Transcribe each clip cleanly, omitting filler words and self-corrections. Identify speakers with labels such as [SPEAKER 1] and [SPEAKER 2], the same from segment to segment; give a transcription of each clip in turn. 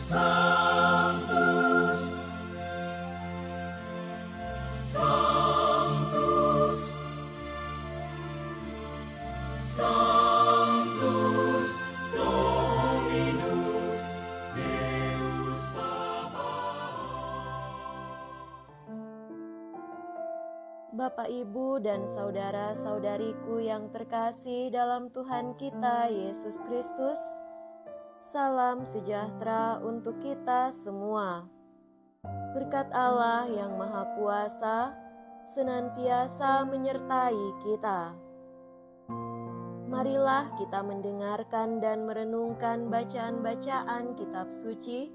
[SPEAKER 1] Sanctus, Sanctus, Sanctus Dominus Deus Sabaoth.
[SPEAKER 2] Bapak, Ibu, dan saudara-saudariku yang terkasih dalam Tuhan kita Yesus Kristus, salam sejahtera untuk kita semua. Berkat Allah yang Maha Kuasa senantiasa menyertai kita. Marilah kita mendengarkan dan merenungkan bacaan-bacaan kitab suci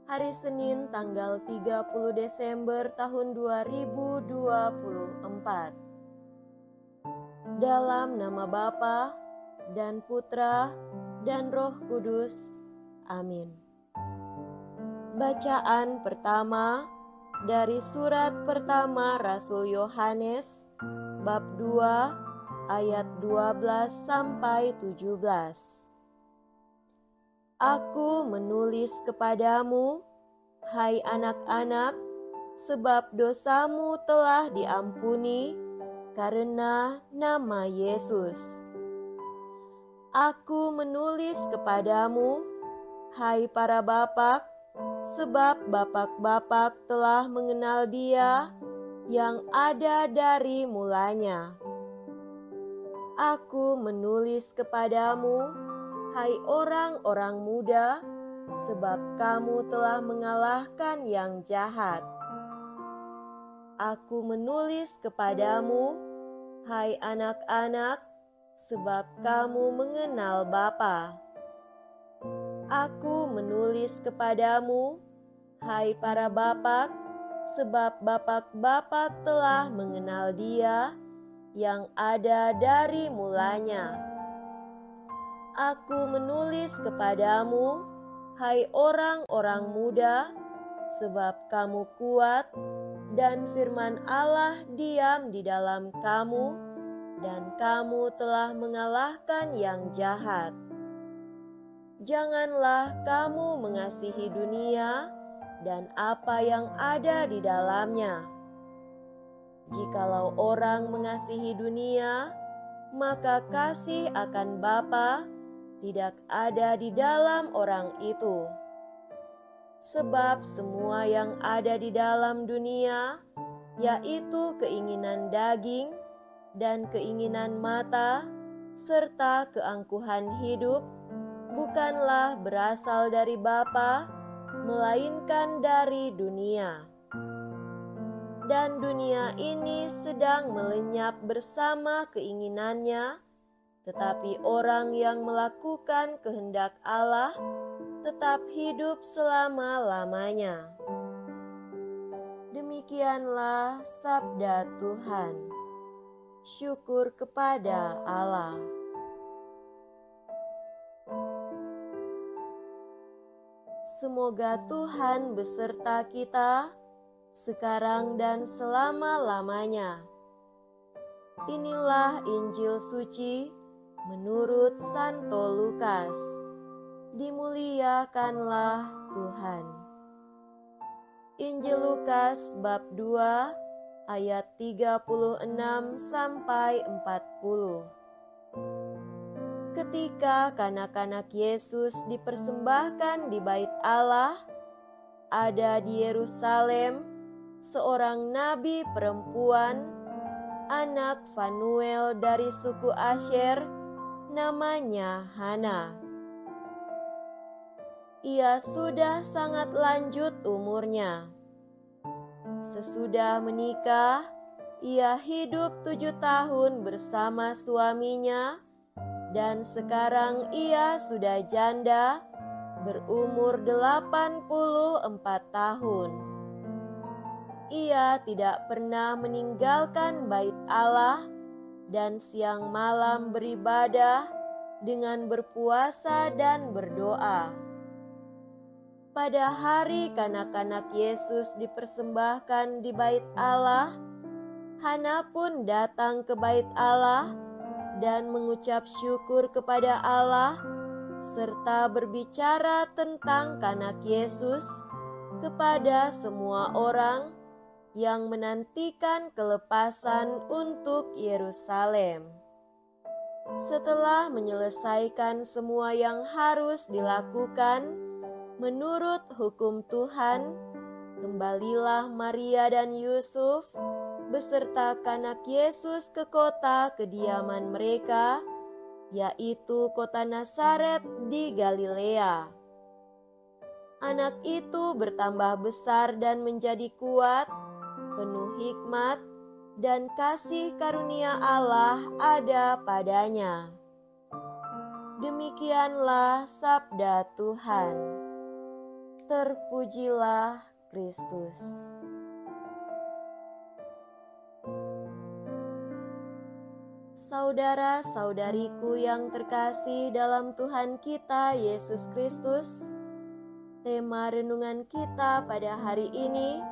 [SPEAKER 2] hari Senin tanggal 30 Desember tahun 2024. Dalam nama Bapa dan Putra dan Roh Kudus. Amin. Bacaan pertama dari surat pertama Rasul Yohanes bab 2 ayat 12 sampai 17. Aku menulis kepadamu, hai anak-anak, sebab dosamu telah diampuni karena nama Yesus. Aku menulis kepadamu, hai para bapak, sebab bapak-bapak telah mengenal Dia yang ada dari mulanya. Aku menulis kepadamu, hai orang-orang muda, sebab kamu telah mengalahkan yang jahat. Aku menulis kepadamu, hai anak-anak, sebab kamu mengenal Bapa. Aku menulis kepadamu, hai para bapak, sebab bapak-bapak telah mengenal Dia yang ada dari mulanya. Aku menulis kepadamu, hai orang-orang muda, sebab kamu kuat dan firman Allah diam di dalam kamu, dan kamu telah mengalahkan yang jahat. Janganlah kamu mengasihi dunia dan apa yang ada di dalamnya. Jikalau orang mengasihi dunia, maka kasih akan Bapa tidak ada di dalam orang itu. Sebab semua yang ada di dalam dunia, yaitu keinginan daging dan keinginan mata, serta keangkuhan hidup, bukanlah berasal dari Bapa, melainkan dari dunia. Dan dunia ini sedang melenyap bersama keinginannya, tetapi orang yang melakukan kehendak Allah tetap hidup selama-lamanya. Demikianlah sabda Tuhan. Syukur kepada Allah. Semoga Tuhan beserta kita sekarang dan selama-lamanya. Inilah Injil suci menurut Santo Lukas. Dimuliakanlah Tuhan. Injil Lukas bab 2 ayat 36 sampai 40. Ketika kanak-kanak Yesus dipersembahkan di bait Allah, ada di Yerusalem seorang nabi perempuan, anak Fanuel dari suku Asyer, namanya Hana. Ia sudah sangat lanjut umurnya. Sesudah menikah, ia hidup 7 tahun bersama suaminya, dan sekarang ia sudah janda, berumur 84 tahun. Ia tidak pernah meninggalkan bait Allah dan siang malam beribadah dengan berpuasa dan berdoa. Pada hari kanak-kanak Yesus dipersembahkan di bait Allah, Hana pun datang ke bait Allah dan mengucap syukur kepada Allah serta berbicara tentang Kanak Yesus kepada semua orang yang menantikan kelepasan untuk Yerusalem. Setelah menyelesaikan semua yang harus dilakukan menurut hukum Tuhan, kembalilah Maria dan Yusuf beserta Kanak Yesus ke kota kediaman mereka, yaitu kota Nazaret di Galilea. Anak itu bertambah besar dan menjadi kuat, penuh hikmat, dan kasih karunia Allah ada padanya. Demikianlah sabda Tuhan. Terpujilah Kristus. Saudara-saudariku yang terkasih dalam Tuhan kita Yesus Kristus, tema renungan kita pada hari ini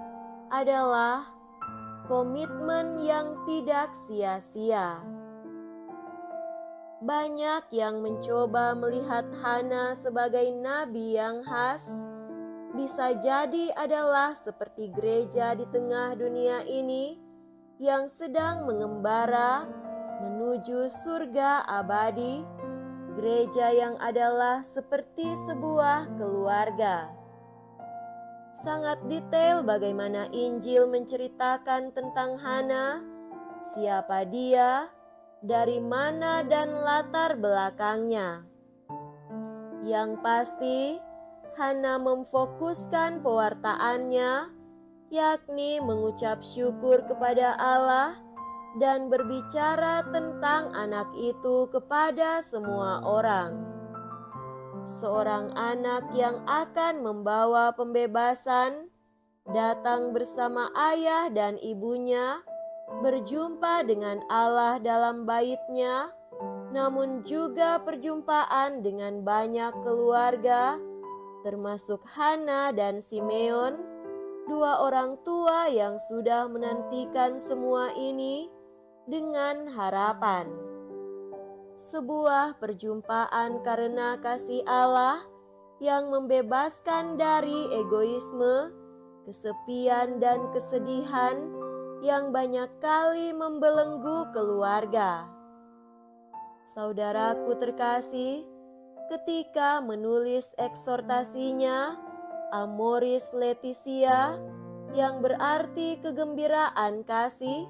[SPEAKER 2] adalah komitmen yang tidak sia-sia. Banyak yang mencoba melihat Hana sebagai nabi yang khas, bisa jadi adalah seperti gereja di tengah dunia ini yang sedang mengembara menuju surga abadi, gereja yang adalah seperti sebuah keluarga. Sangat detail bagaimana Injil menceritakan tentang Hana, siapa dia, dari mana dan latar belakangnya. Yang pasti, Hana memfokuskan pewartaannya, yakni mengucap syukur kepada Allah dan berbicara tentang anak itu kepada semua orang. Seorang anak yang akan membawa pembebasan datang bersama ayah dan ibunya, berjumpa dengan Allah dalam bait-Nya, namun juga perjumpaan dengan banyak keluarga, termasuk Hana dan Simeon, dua orang tua yang sudah menantikan semua ini dengan harapan. Sebuah perjumpaan karena kasih Allah yang membebaskan dari egoisme, kesepian, dan kesedihan yang banyak kali membelenggu keluarga. Saudaraku terkasih, ketika menulis eksortasinya Amoris Laetitia, yang berarti kegembiraan kasih,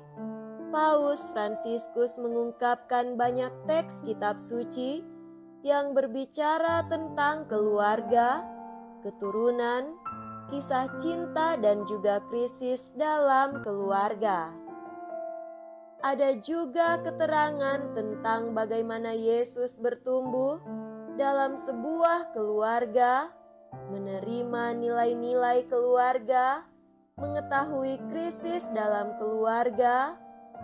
[SPEAKER 2] Paus Fransiskus mengungkapkan banyak teks kitab suci yang berbicara tentang keluarga, keturunan, kisah cinta, dan juga krisis dalam keluarga. Ada juga keterangan tentang bagaimana Yesus bertumbuh dalam sebuah keluarga, menerima nilai-nilai keluarga, mengetahui krisis dalam keluarga,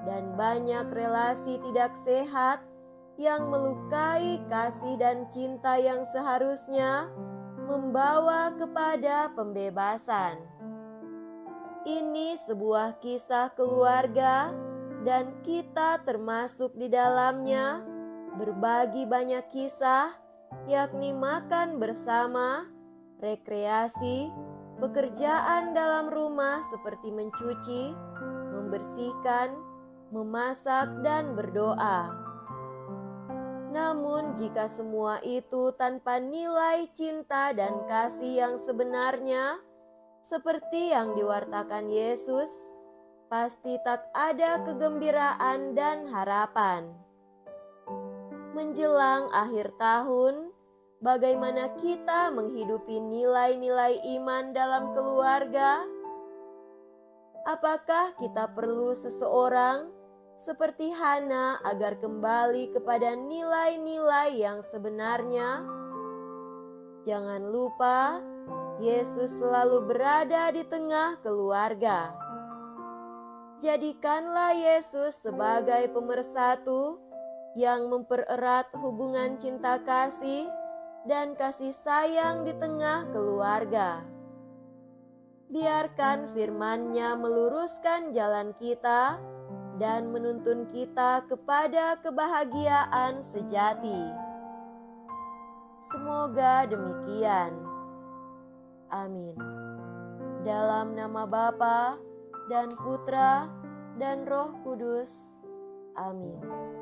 [SPEAKER 2] dan banyak relasi tidak sehat yang melukai kasih dan cinta yang seharusnya membawa kepada pembebasan. Ini sebuah kisah keluarga dan kita termasuk di dalamnya, berbagi banyak kisah, yakni makan bersama, rekreasi, pekerjaan dalam rumah seperti mencuci, membersihkan, memasak, dan berdoa. Namun jika semua itu tanpa nilai cinta dan kasih yang sebenarnya, seperti yang diwartakan Yesus, pasti tak ada kegembiraan dan harapan. Menjelang akhir tahun, bagaimana kita menghidupi nilai-nilai iman dalam keluarga? Apakah kita perlu seseorang seperti Hana agar kembali kepada nilai-nilai yang sebenarnya? Jangan lupa, Yesus selalu berada di tengah keluarga. Jadikanlah Yesus sebagai pemersatu yang mempererat hubungan cinta kasih dan kasih sayang di tengah keluarga. Biarkan firman-Nya meluruskan jalan kita dan menuntun kita kepada kebahagiaan sejati. Semoga demikian. Amin. Dalam nama Bapa dan Putra dan Roh Kudus. Amin.